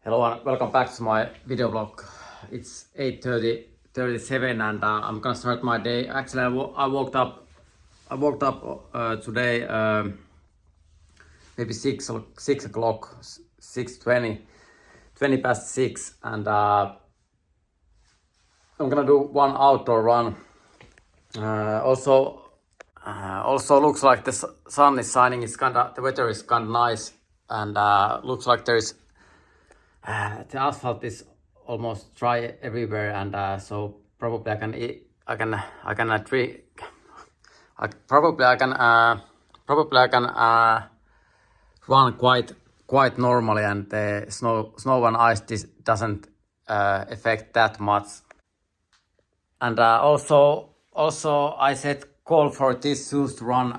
Hello and welcome back to my video blog. It's 8:37 and I'm gonna start my day. Actually, I woke up. Today, maybe 6 o'clock, 6:20, 20 past 6, and I'm gonna do one outdoor run. Also looks like the sun is shining. The weather is kind of nice, and looks like there's the asphalt is almost dry everywhere, and so probably I can eat, I can tree, I, probably I can run quite normally, and the snow and ice doesn't affect that much. And also I set goal for this shoes to run.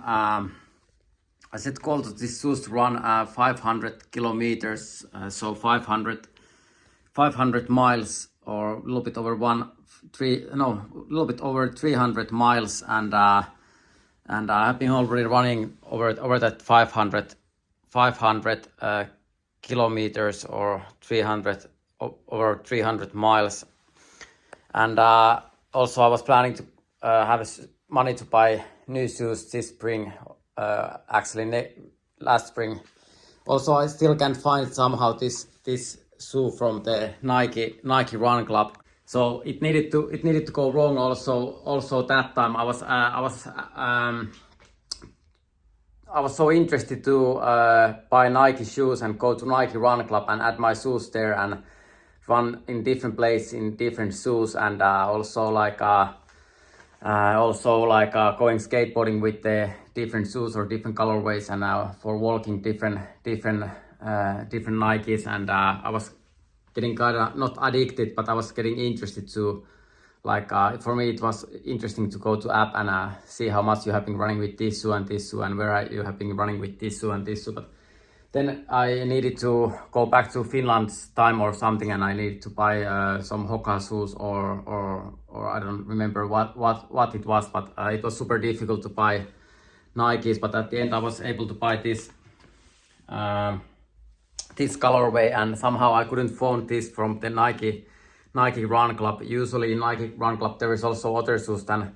I set goal to this shoes to run 500 kilometers, so 500 miles, or a little bit over a little bit over 300 miles, and I've been already running over that 500 kilometers, or 300 over 300 miles, and also I was planning to have money to buy new shoes this spring. Actually, last spring. Also, I still can't find somehow this shoe from the Nike Run Club. So it needed to go wrong. Also that time I was so interested to buy Nike shoes and go to Nike Run Club and add my shoes there and run in different places in different shoes, and also going skateboarding with the different shoes or different colorways, and for walking different Nikes, and I was getting kind of not addicted, but I was getting interested to, for me it was interesting to go to app and see how much you have been running with this shoe and where you have been running with this shoe and this shoe. But then I needed to go back to Finland's time or something, and I needed to buy some Hoka shoes, or I don't remember what it was, but it was super difficult to buy Nikes. But at the end I was able to buy this colorway, and somehow I couldn't find this from the Nike Run Club. Usually in Nike Run Club there is also other shoes than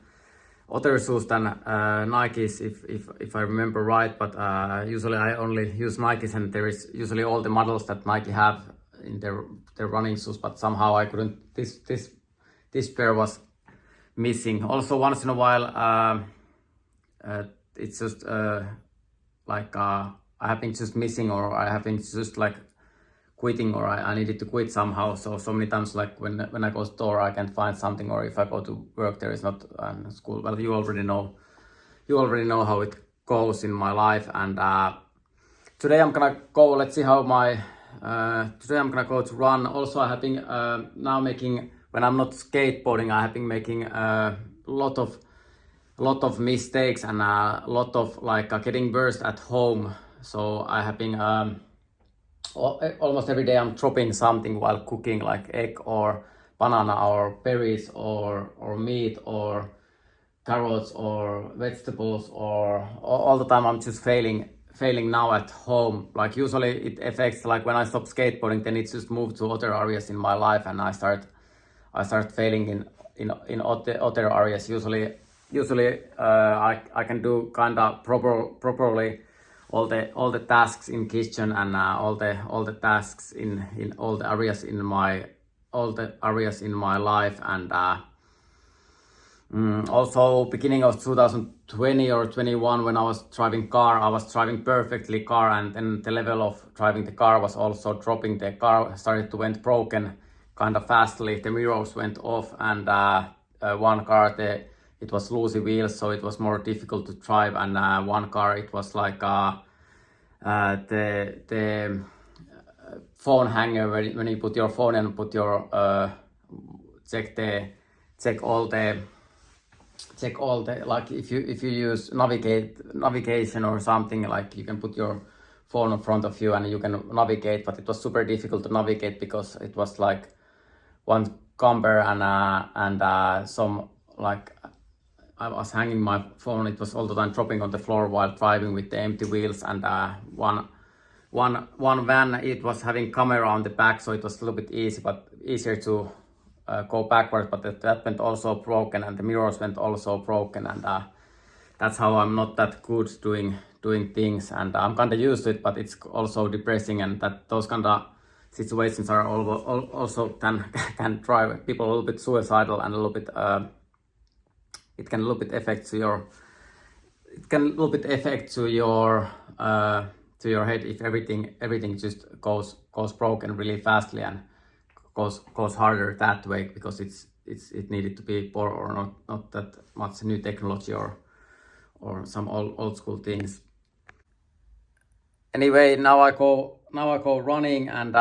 Nikes, if I remember right, but usually I only use Nikes, and there is usually all the models that Nike have in their running shoes, but somehow I couldn't, this pair was missing. Also, once in a while it's just I have been just missing, or I have been just quitting, or I needed to quit somehow. So many times, when I go store, I can't find something, or if I go to work, there is not school. Well, you already know how it goes in my life. And today I'm gonna go. Let's see how my today I'm gonna go to run. Also, I have been now making, when I'm not skateboarding, I have been making a lot of mistakes, and a lot of getting worse at home. So I have been almost every day I'm dropping something while cooking, like egg or banana or berries or meat or carrots or vegetables, or all the time I'm just failing now at home. Like usually it affects, like when I stop skateboarding, then it's just moved to other areas in my life, and I start failing in other areas. Usually I can do kind of properly all the tasks in kitchen, and all the tasks in all the areas in my life, and also beginning of 2020 or 21, when I was driving perfectly car, and then the level of driving the car was also dropping. The car started to went broken kind of fastly. The mirrors went off, and one car, it was loosey wheels, so it was more difficult to drive, and one car, it was the phone hanger, when you put your phone and put your check all the like if you use navigation or something, like you can put your phone in front of you and you can navigate, but it was super difficult to navigate because it was like one camber and some, I was hanging my phone. It was all the time dropping on the floor while driving with the empty wheels, and one van, it was having camera on the back, so it was a little bit easier to go backwards, but that went also broken, and the mirrors went also broken, and that's how I'm not that good doing things, and I'm kind of used to it, but it's also depressing, and that those kind of situations are also can drive people a little bit suicidal, and a little bit it can a little bit affect to your head if everything just goes broken really fastly and goes harder that way, because it needed to be poor or not that much new technology or some old school things. Anyway, now I go running, and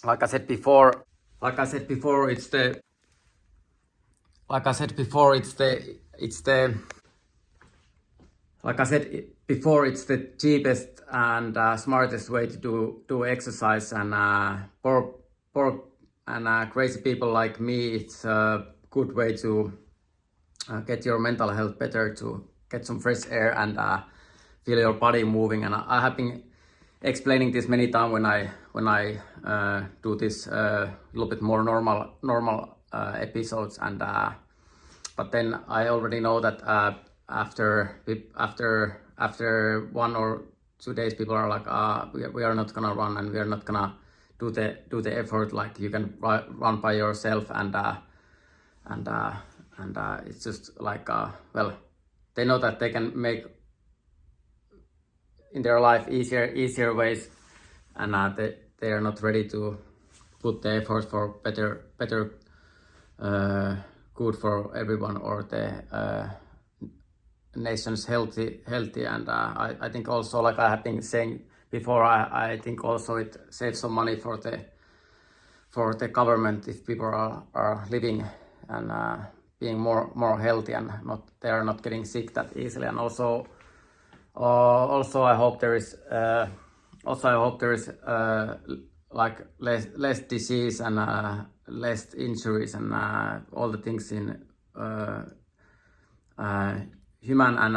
like I said before, it's the cheapest and smartest way to do exercise, and for crazy people like me, it's a good way to get your mental health better, to get some fresh air and feel your body moving. And I have been explaining this many times when I do this little bit more normal episodes, and but then I already know that after 1 or 2 days, people are like, we are not gonna run, and we are not gonna do the effort. Like, you can run by yourself, and it's just like well, they know that they can make in their life easier ways, and they are not ready to put the effort for better good for everyone, or the nation's healthy, and I think also, like I have been saying before, I think also it saves some money for the government if people are living and being more healthy, and they are not getting sick that easily. And also I hope there is like less disease and less injuries, and all the things in human and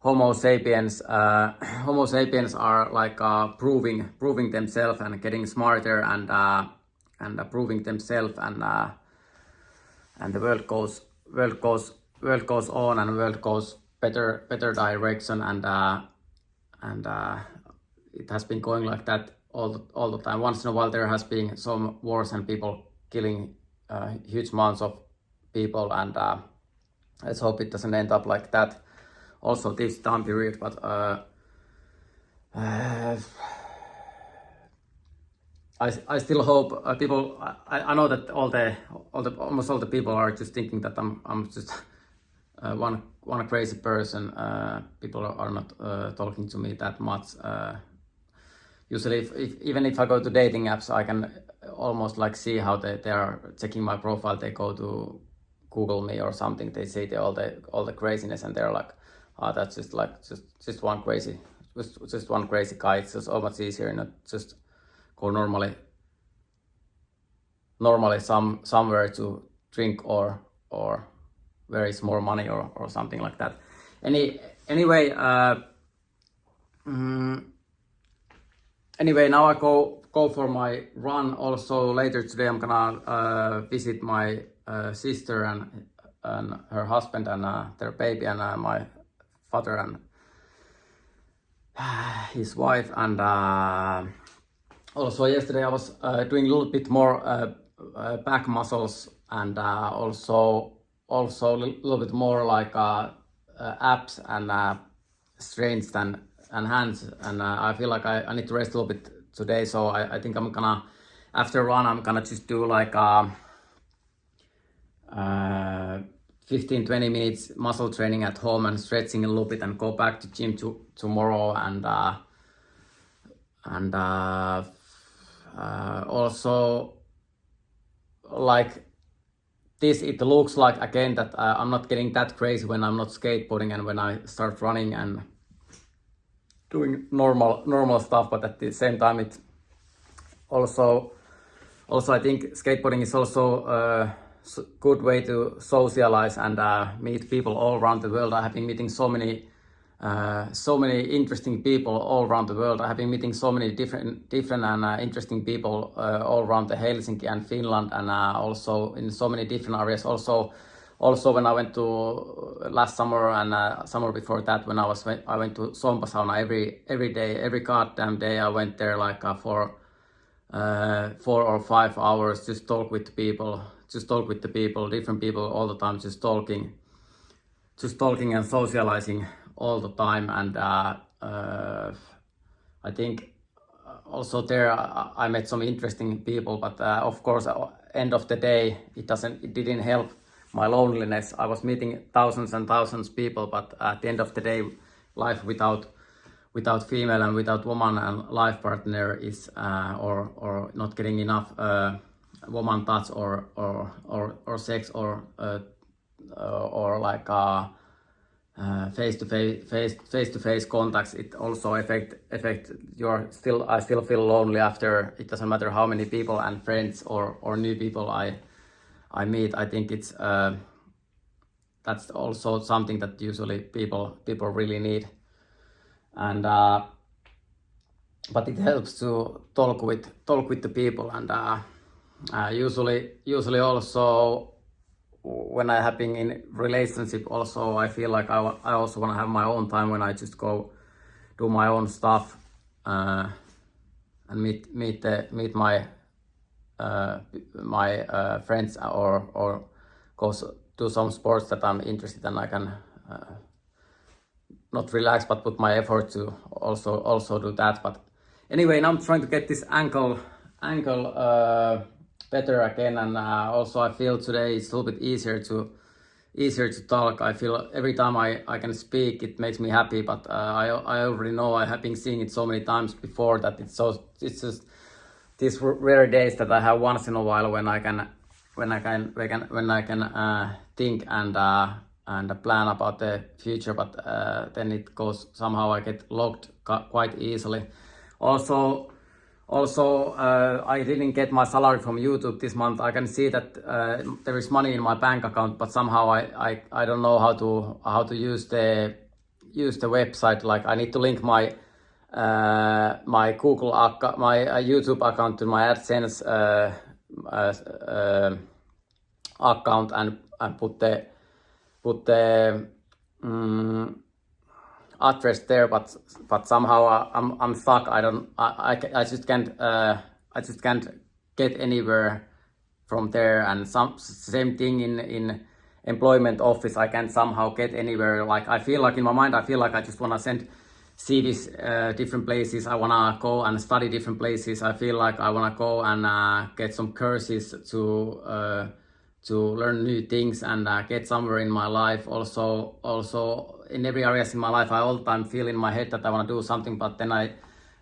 Homo sapiens. Homo sapiens are like proving themselves and getting smarter, and proving themselves, and the world goes on, and the world goes better direction, and it has been going like that all the time. Once in a while there has been some wars and people killing huge amounts of people, and let's hope it doesn't end up like that also this time period. But I still hope people. I know that almost all the people are just thinking that I'm just one crazy person. People are not talking to me that much. Usually, even if I go to dating apps, I can almost like see how they are checking my profile. They go to Google me or something. They see all the craziness, and they're like, that's just one crazy guy. It's just so much easier, not just go normally somewhere to drink or where is more money or something like that. Anyway, now I go for my run. Also later today I'm gonna visit my sister and her husband and their baby, and my father and his wife, and also yesterday I was doing a little bit more back muscles, and also a little bit more like abs and strengths and hands, and I feel like I need to rest a little bit today, so I think I'm gonna, after run, I'm gonna just do like 15-20 minutes muscle training at home and stretching a little bit, and go back to gym tomorrow, and also like this, it looks like again that I'm not getting that crazy when I'm not skateboarding and when I start running and doing normal stuff, but at the same time it also I think skateboarding is also a good way to socialize and meet people all around the world. I have been meeting so many so many interesting people all around the world. I have been meeting so many different and interesting people all around the Helsinki and Finland, and also in so many different areas. Also when I went to last summer and summer before that, when I went to Sompa-sauna every day, every goddamn day. I went there like for 4 or 5 hours, just talk with people, different people all the time, just talking and socializing all the time. And I think also there I met some interesting people, but of course, end of the day, it didn't help my loneliness. I was meeting thousands and thousands of people, but at the end of the day, life without female and without woman and life partner is or not getting enough woman touch or sex or like face-to-face contacts. It also affect your I still feel lonely after. It doesn't matter how many people and friends or new people I meet. I think it's that's also something that usually people really need. And but it helps to talk with the people, and usually also when I have been in relationship, also I feel like I also want to have my own time when I just go do my own stuff and meet my friends or go do some sports that I'm interested in. I can not relax, but put my effort to also do that. But anyway, now I'm trying to get this ankle better again, and also I feel today it's a little bit easier to talk. I feel every time I can speak, it makes me happy. But I already know, I have been seeing it so many times before, that it's just these rare days that I have once in a while when I can think and plan about the future, but then it goes somehow. I get locked quite easily. Also, I didn't get my salary from YouTube this month. I can see that there is money in my bank account, but somehow I don't know how to use the website. Like, I need to link my my Google account, my YouTube account to my AdSense account and put the address there, but somehow I'm stuck. I just can't get anywhere from there. And same thing in employment office, I can't somehow get anywhere. Like, I feel like in my mind, I just want to send CVs different places. I want to go and study different places. I feel like I want to go and get some courses to learn new things and get somewhere in my life. Also in every areas in my life, I all the time feel in my head that I want to do something, but then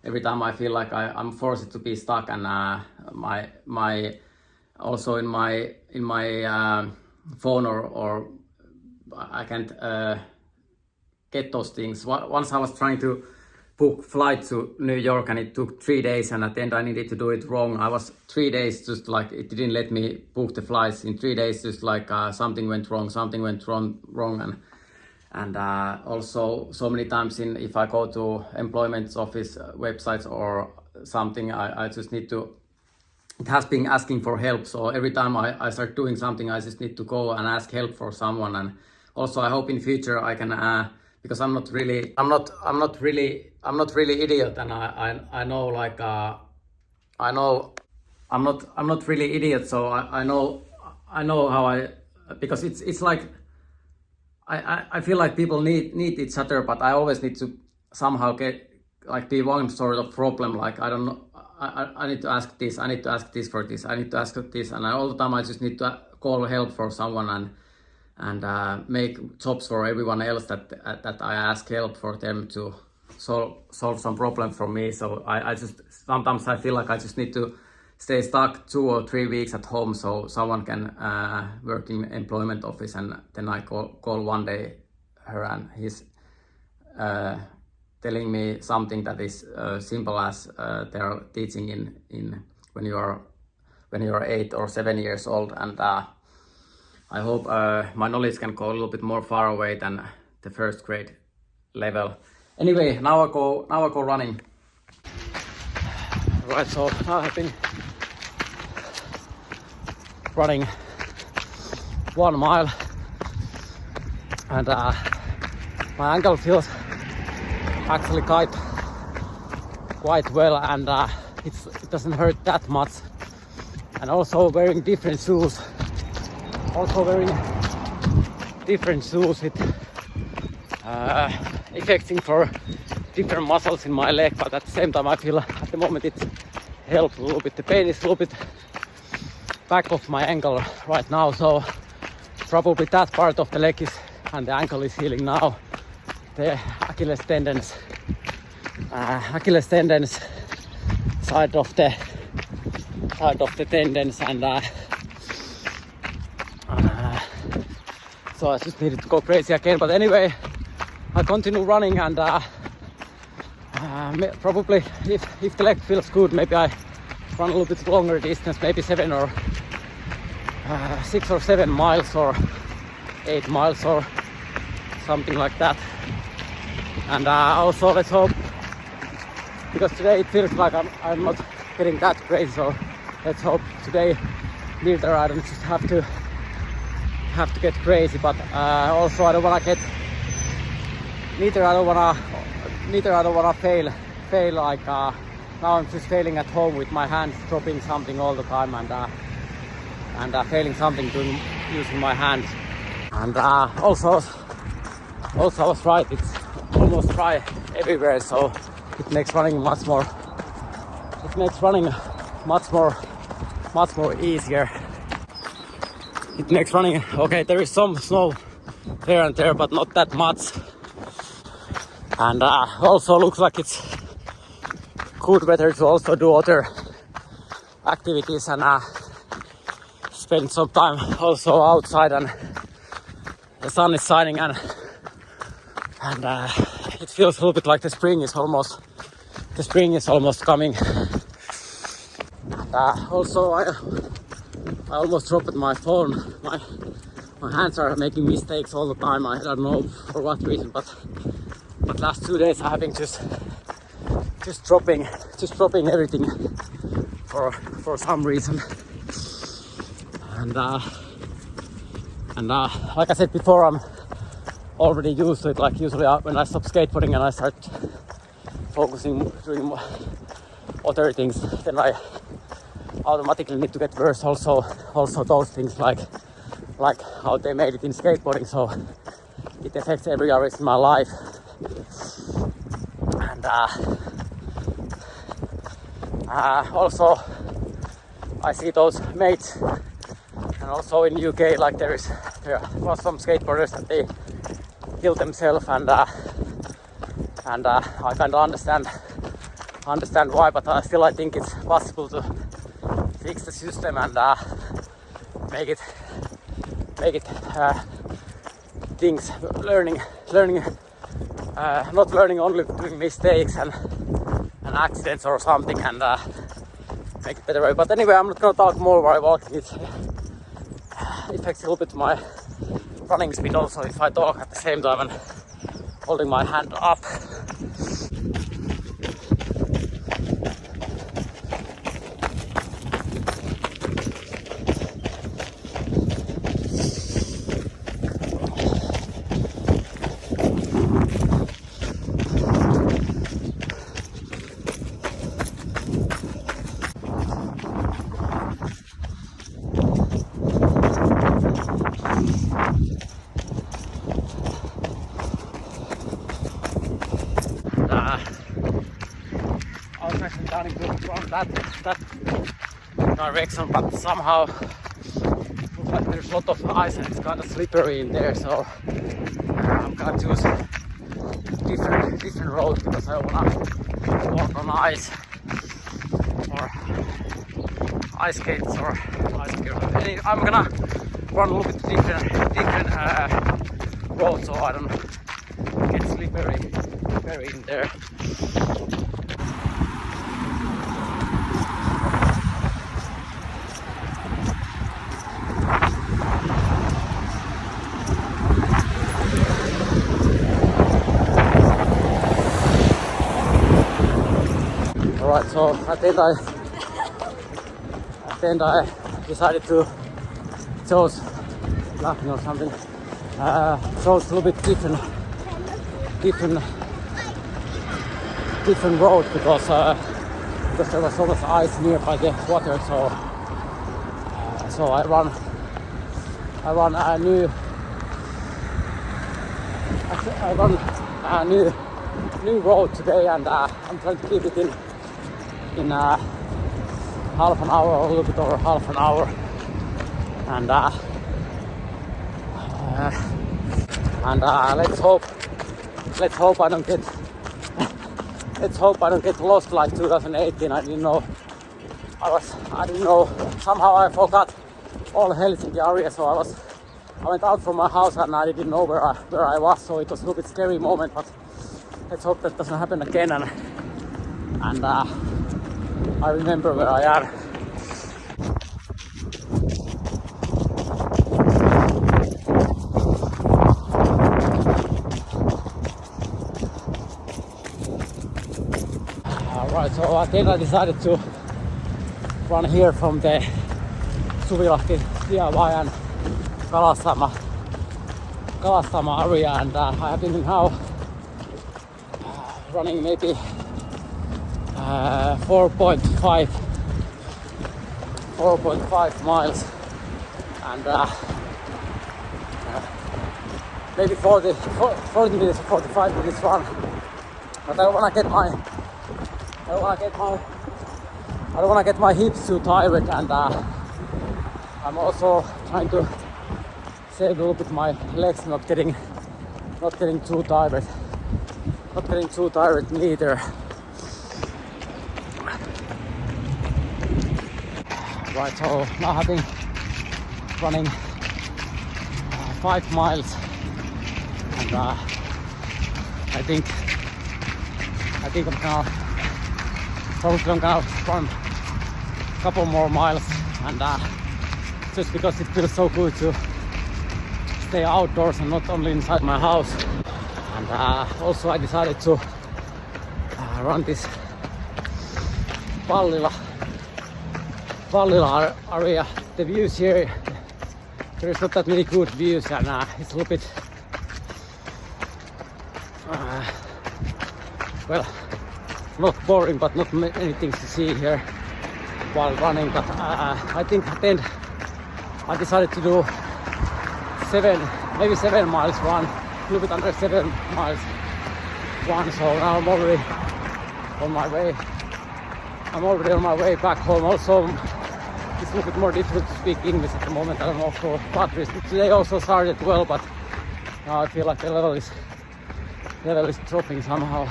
every time I feel like I'm forced to be stuck. And my also in my phone or I can't get those things. Once I was trying to book flight to New York, and it took 3 days, and at the end I needed to do it wrong. I was 3 days just like, it didn't let me book the flights in 3 days, just like something went wrong, and also so many times if I go to employment office websites or something, I just need to, it has been asking for help. So every time I start doing something, I just need to go and ask help for someone. And also I hope in future I can because I'm not really idiot, and I know, like I know I'm not really idiot, so I know how because it's like I feel like people need each other, but I always need to somehow be one sort of problem. Like, I don't know, I need to ask this, I need to ask this for this, I need to ask this, and all the time I just need to call help for someone and make jobs for everyone else that I ask help for them to solve some problem for me. So I just sometimes I feel like I just need to stay stuck 2 or 3 weeks at home, so someone can work in employment office, and then I call one day her, and he's telling me something that is simple as they're teaching in when you are 8 or 7 years old. And I hope my knowledge can go a little bit more far away than the first grade level. Anyway, now I go running. Right, so now I've been running 1 mile, and my ankle feels actually quite well, and it doesn't hurt that much. And also wearing different shoes, it affecting for different muscles in my leg, but at the same time I feel at the moment it helps a little bit. The pain is a little bit back of my ankle right now, so probably that part of the leg is and the ankle is healing now. The Achilles tendons side of the tendons, and so I just needed to go crazy again. But anyway, I continue running, and probably if the leg feels good, maybe I run a little bit longer distance, maybe 7 or 6 or 7 miles or 8 miles or something like that. And also let's hope, because today it feels like I'm not getting that crazy, so let's hope today neither I don't just have to get crazy, but also I don't wanna get neither I don't wanna fail like now I'm just failing at home with my hands dropping something all the time, and failing something doing using my hands. And also I was right, it's almost dry everywhere, so it makes running much more easier. It makes running okay. There is some snow here and there, but not that much. And also looks like it's good weather to also do other activities and spend some time also outside, and the sun is shining, and it feels a little bit like the spring is almost coming. And also I almost dropped my phone. My hands are making mistakes all the time. I don't know for what reason, but last 2 days I have been just dropping everything for some reason. And like I said before, I'm already used to it. Like usually when I stop skateboarding and I start focusing doing other things, then I automatically need to get worse. Also those things like how they made it in skateboarding, so it affects every area in my life. And also I see those mates, and also in UK, like there was some skateboarders that they kill themselves, and I kind of understand why, but still I think it's possible to fix the system and make it things learning not learning only doing mistakes and accidents or something, and make it better way. But anyway, I'm not gonna talk more while walking. It affects a little bit my running speed also if I talk at the same time and holding my hand up. I was actually planning to run that direction, but somehow looks like there's a lot of ice and it's kind of slippery in there, so I'm gonna choose different road because I wanna walk on ice or ice skates or ice skate. I'm gonna run a little bit different road so I don't get slippery in there. Right, so then I decided to chose laughing or something. Chose a little bit different road because there was so much ice nearby the water. So I run a new road today, and I'm trying to keep it in half an hour or a little bit over half an hour, and let's hope I don't get lost like 2018. I didn't know somehow I forgot all Helsinki area, so I went out from my house and I didn't know where I was, so it was a little bit scary moment, but let's hope that doesn't happen again, and I remember where I am. Right, so then I decided to run here from the Suvilahti DIY and Kalastama area, and I have been now running maybe 4.5 miles, and maybe 40 minutes, 45 minutes run. But I don't want to get my hips too tired, and I'm also trying to save a little bit my legs, not getting too tired. Not getting too tired neither. Right, so now I've been running 5 miles, and I think I'm gonna run a couple more miles, and just because it feels so good to stay outdoors and not only inside my house. And also I decided to run this Vallila area. The views here, there is not that many good views, and it's a little bit well, not boring, but not many things to see here while running. But I think at the end I decided to do maybe 7 miles run, a little bit under 7 miles run. So now I'm already on my way back home. Also, it's a little bit more difficult to speak English at the moment. I don't know for batteries. Today also started well, but now I feel like the level is dropping somehow,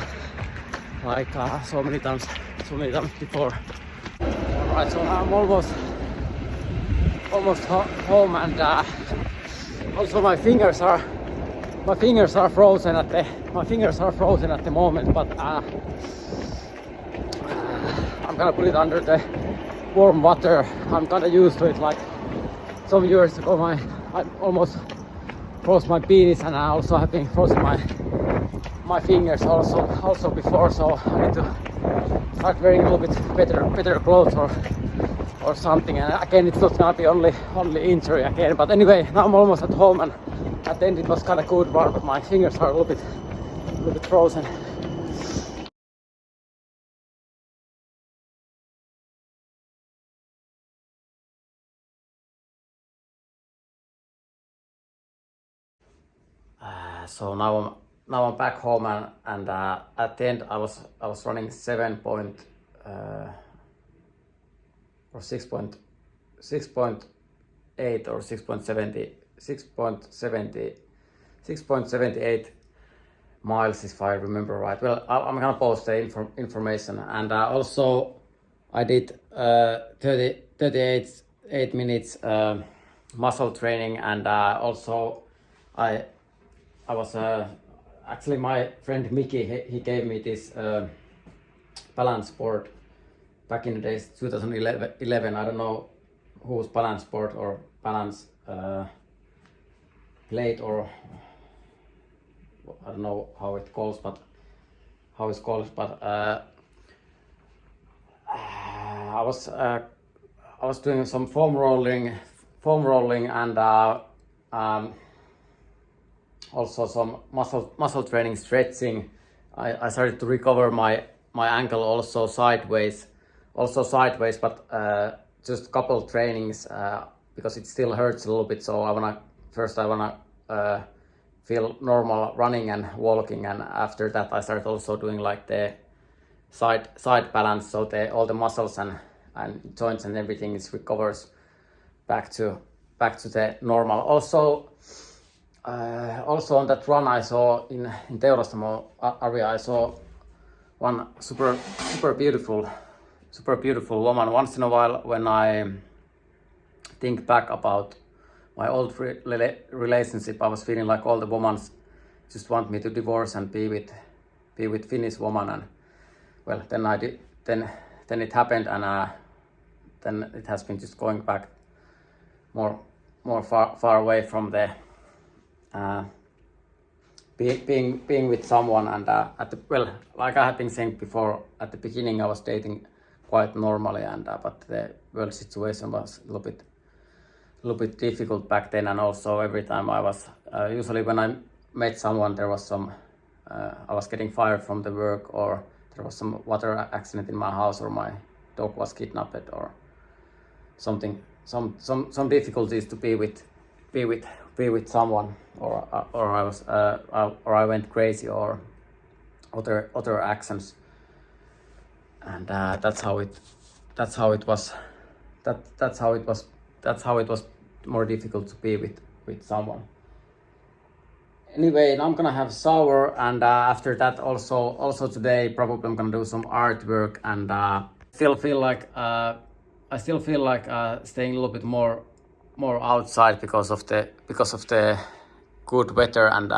like so many times before. Alright, so now I'm almost home, and also my fingers are frozen at the moment, but I'm gonna put it under the warm water. I'm kinda used to it. Like some years ago, I almost froze my penis, and I also have been frozen my fingers also before. So I need to start wearing a little bit better clothes or something. And again, it's not gonna be only injury again. But anyway, now I'm almost at home, and at the end it was kind of good run, but my fingers are a little bit frozen. So now I'm back home, and at the end I was running 6.8 or 6.78 miles, if I remember right. Well, I'm gonna post the information, and also I did 38 minutes muscle training, and also I was actually my friend Miki, he gave me this balance board back in the days 2011. I don't know whose balance board or balance plate, or I don't know how it's called, but I was doing some foam rolling, and also some muscle training, stretching. I started to recover my ankle also sideways, but just a couple of trainings because it still hurts a little bit. So I wanna feel normal running and walking, and after that I started also doing like the side balance, so all the muscles and joints and everything is recovers back to the normal. Also on that run I saw in Teurastamo area, I saw one super beautiful woman. Once in a while, when I think back about my old relationship, I was feeling like all the women just want me to divorce and be with Finnish woman. And well, then I did. Then it happened, and then it has been just going back more far away from the being with someone. And like I have been saying before, at the beginning I was dating quite normally, and but the world situation was a little bit difficult back then. And also every time I was usually when I met someone, there was some I was getting fired from the work, or there was some water accident in my house, or my dog was kidnapped, or something, some difficulties to be with someone, or I was or I went crazy, or other actions. And that's how it was more difficult to be with someone. Anyway, now I'm gonna have shower, and after that also today probably I'm gonna do some artwork, and I still feel like staying a little bit more outside because of the good weather, and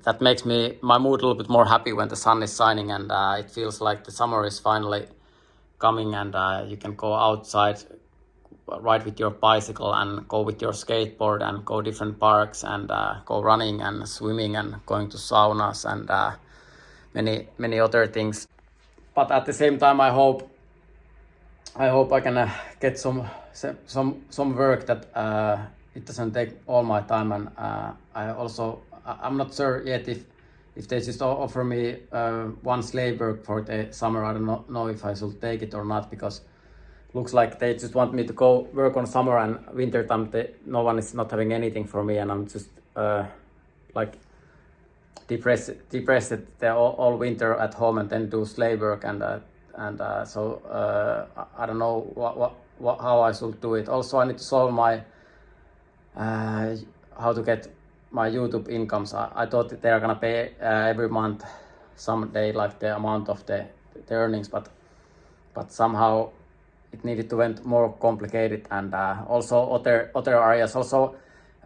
that makes my mood a little bit more happy when the sun is shining, and it feels like the summer is finally coming, and you can go outside, ride with your bicycle, and go with your skateboard, and go different parks, and go running and swimming, and going to saunas, and many other things. But at the same time, I hope I can get some work that it doesn't take all my time, and I'm not sure yet if they just offer me one slave work for the summer. I don't know if I should take it or not, because looks like they just want me to go work on summer, and winter time no one is not having anything for me, and I'm just like depressed the all winter at home, and then do slave work, and so I don't know how I should do it. Also, I need to solve my how to get my YouTube incomes. I thought that they are gonna pay every month someday, like the amount of the earnings, but somehow it needed to went more complicated, and also other areas. Also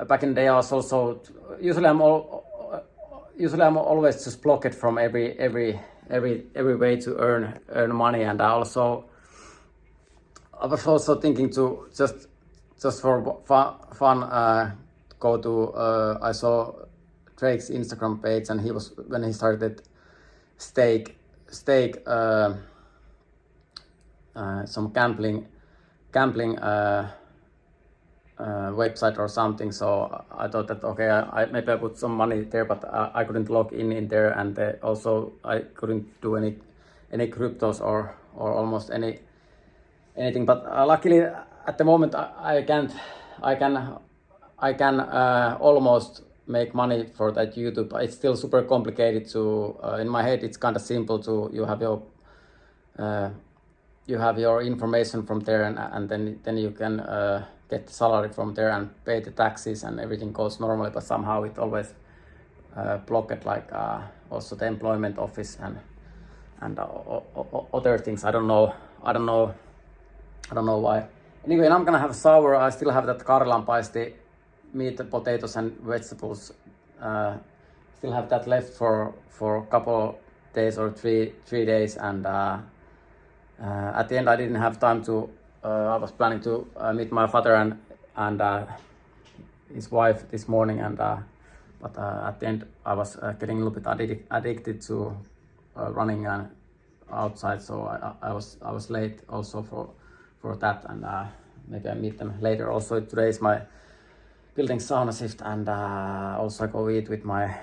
back in the day I was also usually I'm always just blocked from every way to earn money, and I was also thinking to just for fun go to I saw Drake's Instagram page, and when he started stake some gambling website or something. So I thought that okay, I maybe I put some money there, but I couldn't log in there, and also I couldn't do any cryptos or almost anything. But luckily at the moment I can almost make money for that YouTube. It's still super complicated to in my head. It's kind of simple to you have your information from there, and then you can get the salary from there and pay the taxes, and everything goes normally. But somehow it always blocked, like also the employment office and other things. I don't know why. Anyway, I'm gonna have a shower. I still have that karjalanpaisti, meat, potatoes, and vegetables. Still have that left for a couple days or three days, and at the end I didn't have time to. I was planning to meet my father and his wife this morning, and but at the end I was getting a little bit addicted to running and outside, so I was late also for that, and maybe I meet them later. Also today is my building sauna shift, and also I go eat with my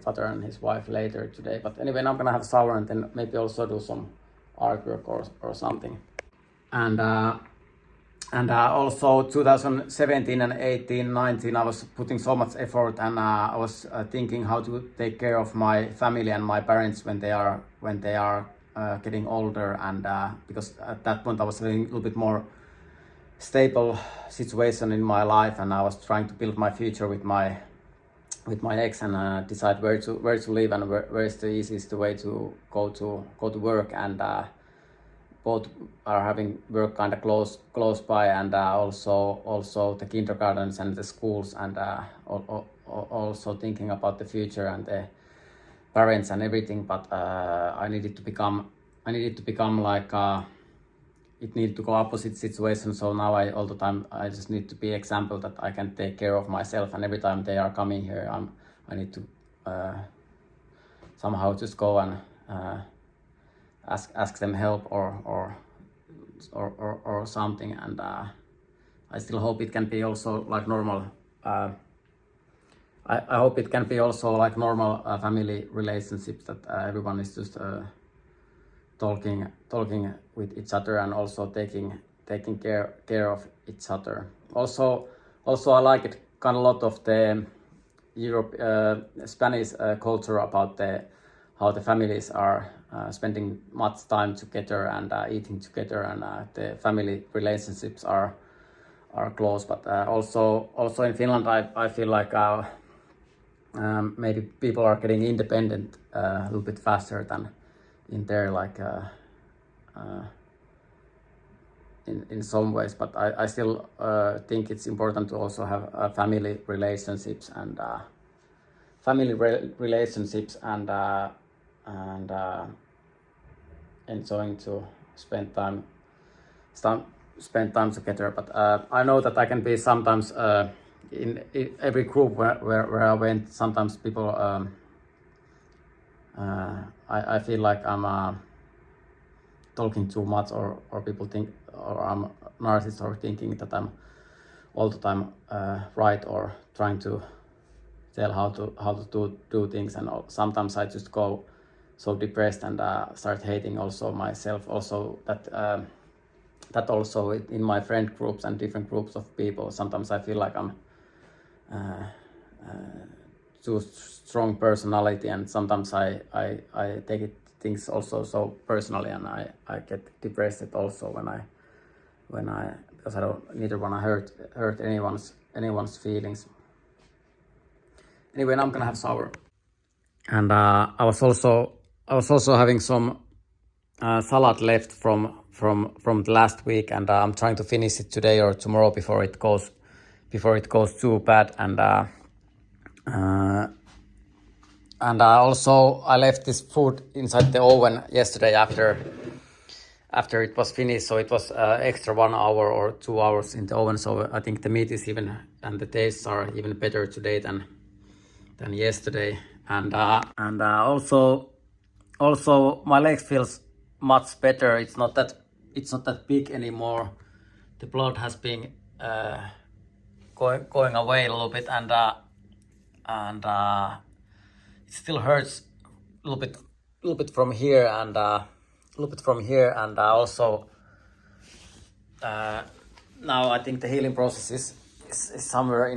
father and his wife later today. But anyway, now I'm gonna have a shower and then maybe also do some artwork or something. And also 2017 and 18, 19, I was putting so much effort, and I was thinking how to take care of my family and my parents when they are getting older, and because at that point I was having a little bit more stable situation in my life, and I was trying to build my future with my ex, and decide where to live and where is the easiest way to go to work, and both are having work kind of close by, and also the kindergartens and the schools, and also thinking about the future and the parents and everything. But I needed to become like it needed to go opposite situation. So now all the time I just need to be example that I can take care of myself, and every time they are coming here, I need to somehow just go and ask them help or something, and I still hope it can be also like normal. I hope it can be also like normal family relationships, that everyone is just talking with each other, and also taking care of each other. Also I like it kind of a lot of the Spanish culture about how the families are spending much time together and eating together, and the family relationships are close. But also in Finland, I feel like maybe people are getting independent a little bit faster than in there, like in some ways. But I still think it's important to also have family relationships and enjoying to spend time together. But I know that I can be sometimes in every group where I went, sometimes people I feel like I'm talking too much, or people think, or I'm narcissist, or thinking that I'm all the time right, or trying to tell how to do things, and sometimes I just go so depressed and start hating also myself. Also that also in my friend groups and different groups of people, sometimes I feel like I'm too strong personality, and sometimes I take things also so personally, and I get depressed also when I because I don't neither want to hurt anyone's feelings. Anyway, now I'm gonna have shower, and I was also having some salad left from the last week, and I'm trying to finish it today or tomorrow before it goes too bad, and also I left this food inside the oven yesterday after it was finished, so it was extra 1 hour or 2 hours in the oven. So I think the meat is even, and the tastes are even better today than yesterday, and also my legs feels much better. It's not that big anymore. The blood has been going away a little bit, and it still hurts a little bit from here, and also now I think the healing process is somewhere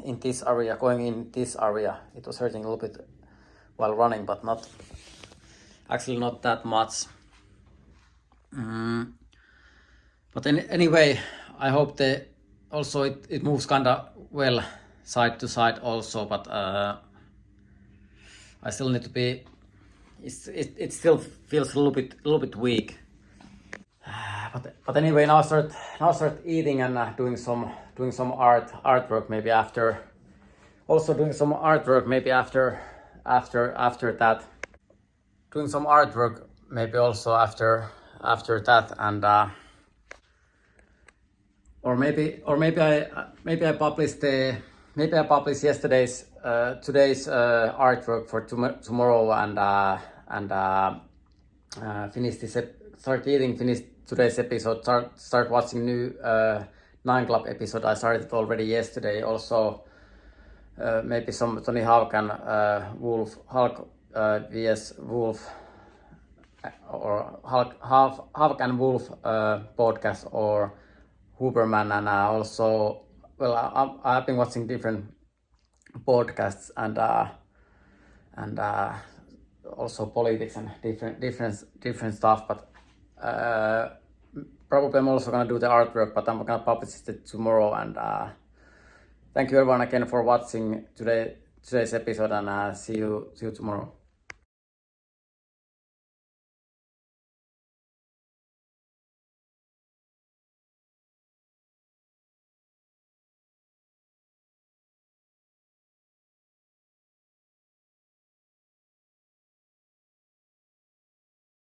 in this area, going in this area. It was hurting a little bit while running, but not that much. But anyway, I hope also it moves kind of well side to side also, but I still need to be. It still feels a little bit weak. But anyway, now start eating and doing some artwork maybe after. Also doing some artwork maybe after that. Doing some artwork maybe also after that, and or maybe I publish today's artwork for tomorrow, and and finish this. Start eating. Finish today's episode. Start watching new 9 Club episode. I started already yesterday. Also, maybe some Tony Hawk and Hulk vs Wolf, or Hulk and Wolf podcast, or Huberman, and also, well, I've been watching different podcasts and also politics and different stuff. But probably I'm also gonna do the artwork, but I'm gonna publish it tomorrow. And thank you everyone again for watching today's episode, and see you tomorrow.